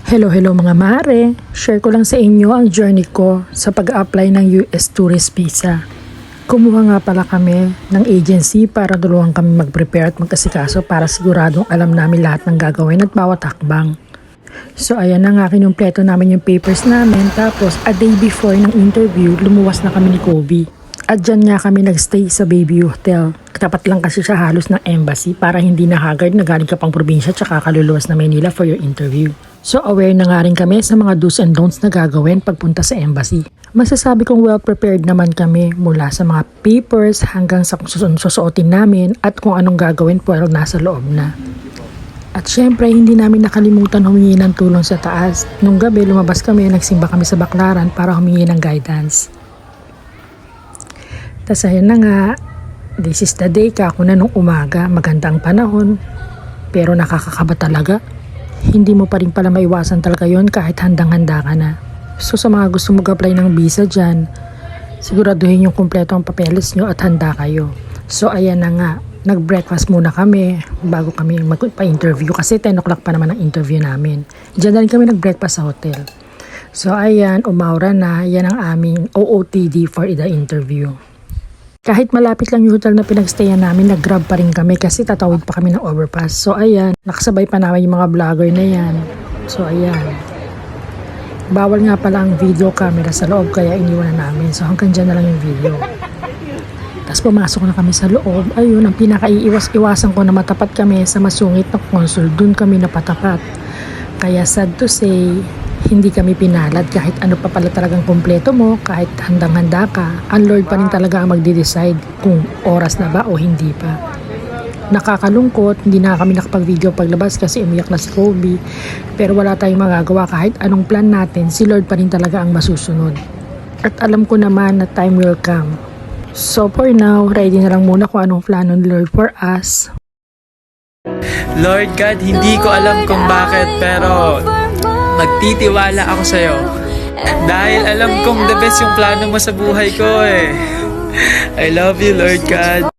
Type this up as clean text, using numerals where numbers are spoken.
Hello mga mare! Share ko lang sa inyo ang journey ko sa pag-apply ng US Tourist Visa. Kumuha nga pala kami ng agency para tulungan kami mag-prepare at magkasikaso para siguradong alam namin lahat ng gagawin at bawat hakbang. So ayan na nga, kinumpleto namin yung papers namin, tapos a day before ng interview, lumuwas na kami ni Kobe. At dyan nga kami nagstay sa Baby Hotel. Tapat lang kasi siya halos ng embassy para hindi nakagard na galing ka pang probinsya tsaka kaluluwas na Manila for your interview. So aware na nga rin kami sa mga do's and don'ts na gagawin pagpunta sa embassy. Masasabi kong well prepared naman kami mula sa mga papers hanggang sa kung susuotin namin at kung anong gagawin while nasa loob na. At syempre hindi namin nakalimutan humingi ng tulong sa taas. Nung gabi lumabas kami, nagsimba kami sa Baclaran para humingi ng guidance. Tas ayun na nga, this is the day, kako na nung umaga, maganda ang panahon, pero nakakakaba talaga. Hindi mo pa rin pala maiwasan talaga yon kahit handang-handa ka na. So sa mga gusto mag-apply ng visa dyan, siguraduhin yung kumpleto ang papeles nyo at handa kayo. So ayan na nga, nag-breakfast muna kami bago kami magpa-interview kasi 10 o'clock pa naman ang interview namin. Diyan na rin kami nag-breakfast sa hotel. So ayan, umaura na, yan ang aming OOTD for the interview. Kahit malapit lang yung hotel na pinagstayan namin, nag-grab pa rin kami kasi tatawid pa kami ng overpass. So ayan, nakasabay pa namin yung mga vlogger na yan. So ayan. Bawal nga pala ang video camera sa loob kaya iniwan na namin. So hanggang dyan na lang yung video. Tapos pumasok na kami sa loob. Ayun, ang pinakaiiwas-iwasan ko na matapat kami sa masungit na consul. Doon kami napatapat. Kaya sad to say, hindi kami pinalad kahit ano pa pala talagang kumpleto mo, kahit handang-handa ka, ang Lord pa rin talaga ang magde-decide kung oras na ba o hindi pa. Nakakalungkot, hindi na kami nakapag-video paglabas kasi umiyak na si Kobe, pero wala tayong magagawa kahit anong plan natin, si Lord pa rin talaga ang masusunod. At alam ko naman na time will come. So for now, ready na lang muna kung anong plano ni Lord for us. Lord God, hindi ko alam kung bakit, pero magtitiwala ako sa'yo. Dahil alam kong the best yung plano mo sa buhay ko eh. I love you, Lord God.